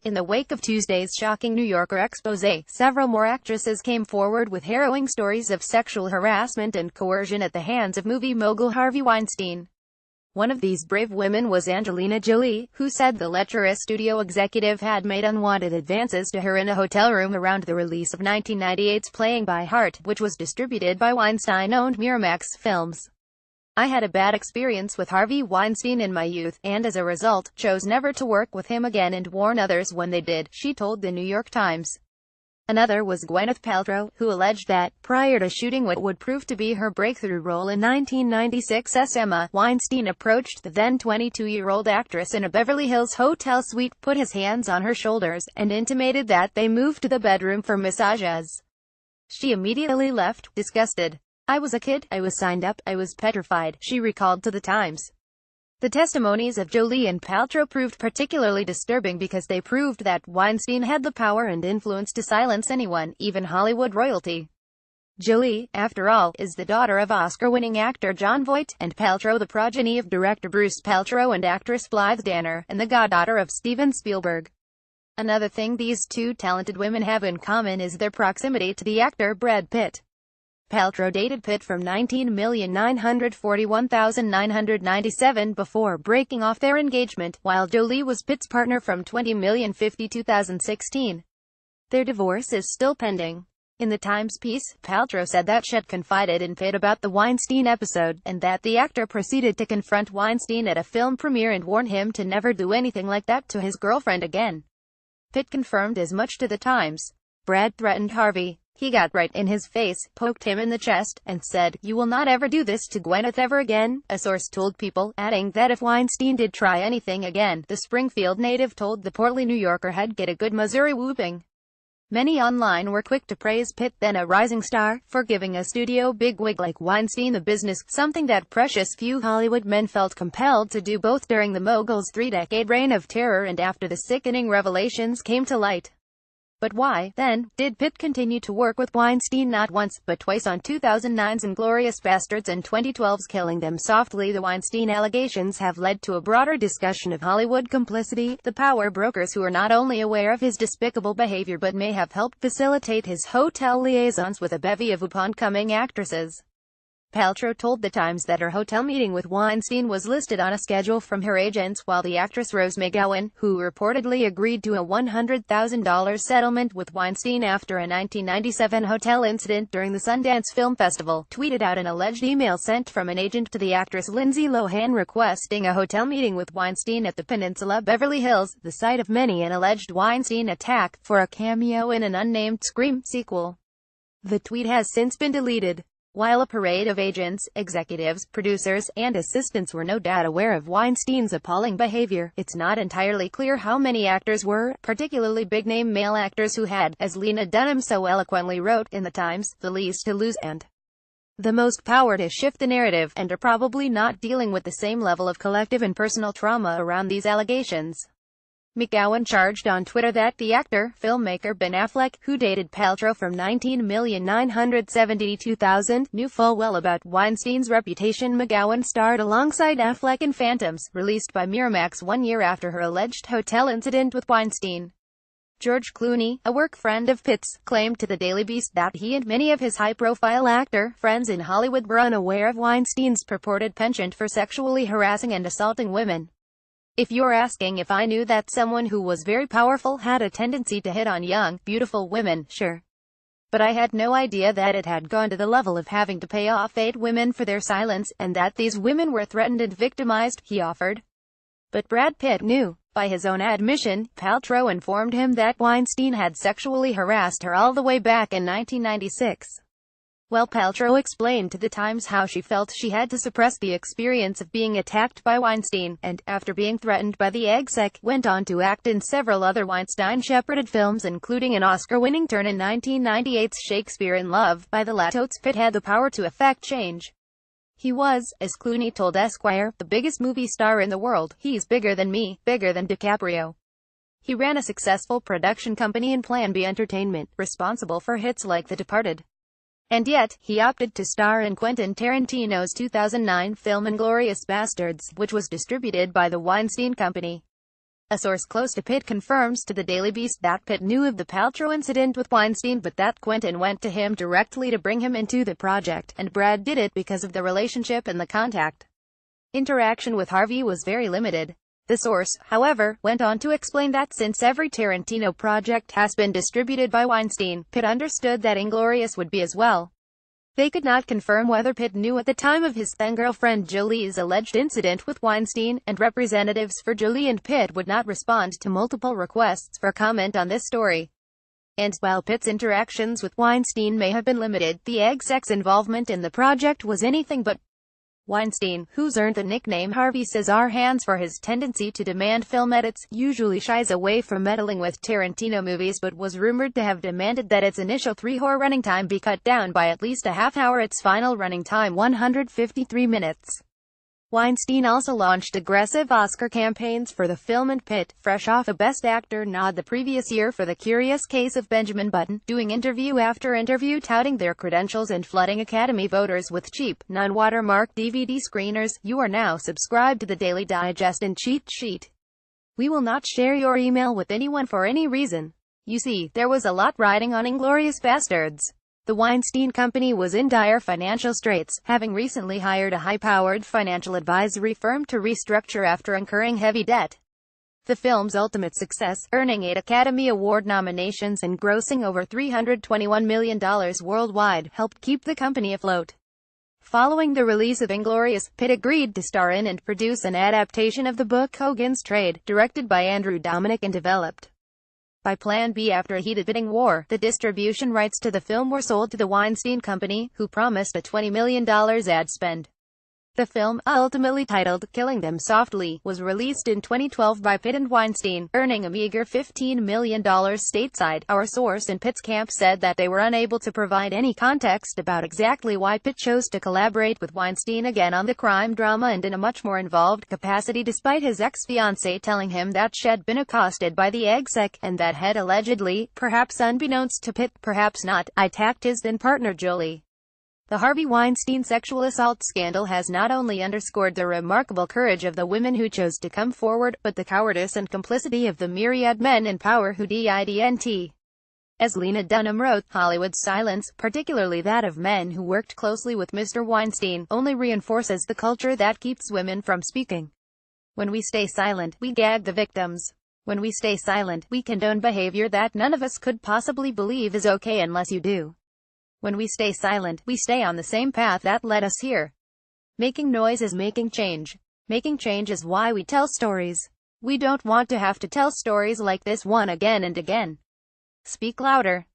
In the wake of Tuesday's shocking New Yorker exposé, several more actresses came forward with harrowing stories of sexual harassment and coercion at the hands of movie mogul Harvey Weinstein. One of these brave women was Angelina Jolie, who said the lecherous studio executive had made unwanted advances to her in a hotel room around the release of 1998's Playing by Heart, which was distributed by Weinstein-owned Miramax Films. "I had a bad experience with Harvey Weinstein in my youth, and as a result, chose never to work with him again and warn others when they did," she told the New York Times. Another was Gwyneth Paltrow, who alleged that, prior to shooting what would prove to be her breakthrough role in 1996's Emma, Weinstein approached the then 22-year-old actress in a Beverly Hills hotel suite, put his hands on her shoulders, and intimated that they moved to the bedroom for massages. She immediately left, disgusted. "I was a kid, I was signed up, I was petrified," she recalled to the Times. The testimonies of Jolie and Paltrow proved particularly disturbing because they proved that Weinstein had the power and influence to silence anyone, even Hollywood royalty. Jolie, after all, is the daughter of Oscar-winning actor Jon Voight, and Paltrow the progeny of director Bruce Paltrow and actress Blythe Danner, and the goddaughter of Steven Spielberg. Another thing these two talented women have in common is their proximity to the actor Brad Pitt. Paltrow dated Pitt from 19,941,997 before breaking off their engagement, while Jolie was Pitt's partner from 20,050,2016. Their divorce is still pending. In the Times piece, Paltrow said that she had confided in Pitt about the Weinstein episode, and that the actor proceeded to confront Weinstein at a film premiere and warn him to never do anything like that to his girlfriend again. Pitt confirmed as much to the Times. Brad threatened Harvey. He got right in his face, poked him in the chest, and said, "You will not ever do this to Gwyneth ever again," a source told People, adding that if Weinstein did try anything again, the Springfield native told the portly New Yorker he'd get a good Missouri whooping. Many online were quick to praise Pitt, then a rising star, for giving a studio bigwig like Weinstein the business, something that precious few Hollywood men felt compelled to do both during the mogul's three-decade reign of terror and after the sickening revelations came to light. But why, then, did Pitt continue to work with Weinstein not once, but twice on 2009's Inglourious Basterds and 2012's Killing Them Softly? The Weinstein allegations have led to a broader discussion of Hollywood complicity, the power brokers who are not only aware of his despicable behavior but may have helped facilitate his hotel liaisons with a bevy of up-and-coming actresses. Paltrow told the Times that her hotel meeting with Weinstein was listed on a schedule from her agents, while the actress Rose McGowan, who reportedly agreed to a $100,000 settlement with Weinstein after a 1997 hotel incident during the Sundance Film Festival, tweeted out an alleged email sent from an agent to the actress Lindsay Lohan requesting a hotel meeting with Weinstein at the Peninsula Beverly Hills, the site of many an alleged Weinstein attack, for a cameo in an unnamed Scream sequel. The tweet has since been deleted. While a parade of agents, executives, producers, and assistants were no doubt aware of Weinstein's appalling behavior, it's not entirely clear how many actors were, particularly big-name male actors who had, as Lena Dunham so eloquently wrote in the Times, the least to lose and the most power to shift the narrative, and are probably not dealing with the same level of collective and personal trauma around these allegations. McGowan charged on Twitter that the actor-filmmaker Ben Affleck, who dated Paltrow from 19,972,000, knew full well about Weinstein's reputation. McGowan starred alongside Affleck in Phantoms, released by Miramax 1 year after her alleged hotel incident with Weinstein. George Clooney, a work friend of Pitt's, claimed to the Daily Beast that he and many of his high-profile actor friends in Hollywood were unaware of Weinstein's purported penchant for sexually harassing and assaulting women. "If you're asking if I knew that someone who was very powerful had a tendency to hit on young, beautiful women, sure. But I had no idea that it had gone to the level of having to pay off 8 women for their silence, and that these women were threatened and victimized," he offered. But Brad Pitt knew. By his own admission, Paltrow informed him that Weinstein had sexually harassed her all the way back in 1996. Well, Paltrow explained to the Times how she felt she had to suppress the experience of being attacked by Weinstein, and, after being threatened by the exec, went on to act in several other Weinstein-shepherded films, including an Oscar-winning turn in 1998's Shakespeare in Love. By the latotes, Pitt had the power to effect change. He was, as Clooney told Esquire, the biggest movie star in the world. "He's bigger than me, bigger than DiCaprio." He ran a successful production company in Plan B Entertainment, responsible for hits like The Departed. And yet, he opted to star in Quentin Tarantino's 2009 film Inglourious Basterds, which was distributed by the Weinstein Company. A source close to Pitt confirms to the Daily Beast that Pitt knew of the Paltrow incident with Weinstein, but that Quentin went to him directly to bring him into the project, and Brad did it because of the relationship and the contact. Interaction with Harvey was very limited. The source, however, went on to explain that since every Tarantino project has been distributed by Weinstein, Pitt understood that Inglourious would be as well. They could not confirm whether Pitt knew at the time of his then-girlfriend Jolie's alleged incident with Weinstein, and representatives for Jolie and Pitt would not respond to multiple requests for comment on this story. And, while Pitt's interactions with Weinstein may have been limited, the exec's involvement in the project was anything but. Weinstein, who's earned the nickname Harvey, says our hands for his tendency to demand film edits, usually shies away from meddling with Tarantino movies, but was rumored to have demanded that its initial 3-hour running time be cut down by at least a half-hour, its final running time 153 minutes. Weinstein also launched aggressive Oscar campaigns for the film, and Pitt, fresh off a Best Actor nod the previous year for The Curious Case of Benjamin Button, doing interview after interview touting their credentials and flooding Academy voters with cheap, non-watermarked DVD screeners. You are now subscribed to the Daily Digest and Cheat Sheet. We will not share your email with anyone for any reason. You see, there was a lot riding on Inglourious Bastards. The Weinstein Company was in dire financial straits, having recently hired a high-powered financial advisory firm to restructure after incurring heavy debt. The film's ultimate success, earning 8 Academy Award nominations and grossing over $321 million worldwide, helped keep the company afloat. Following the release of Inglourious, Pitt agreed to star in and produce an adaptation of the book Hogan's Trade, directed by Andrew Dominik and developed by Plan B. After a heated bidding war, the distribution rights to the film were sold to the Weinstein Company, who promised a $20 million ad spend. The film, ultimately titled Killing Them Softly, was released in 2012 by Pitt and Weinstein, earning a meager $15 million stateside. Our source in Pitt's camp said that they were unable to provide any context about exactly why Pitt chose to collaborate with Weinstein again on the crime drama and in a much more involved capacity, despite his ex-fiancée telling him that she'd been accosted by the exec, and that had allegedly, perhaps unbeknownst to Pitt, perhaps not, attacked his then-partner Jolie. The Harvey Weinstein sexual assault scandal has not only underscored the remarkable courage of the women who chose to come forward, but the cowardice and complicity of the myriad men in power who didn't. As Lena Dunham wrote, Hollywood's silence, particularly that of men who worked closely with Mr. Weinstein, only reinforces the culture that keeps women from speaking. When we stay silent, we gag the victims. When we stay silent, we condone behavior that none of us could possibly believe is okay unless you do. When we stay silent, we stay on the same path that led us here. Making noise is making change. Making change is why we tell stories. We don't want to have to tell stories like this one again and again. Speak louder.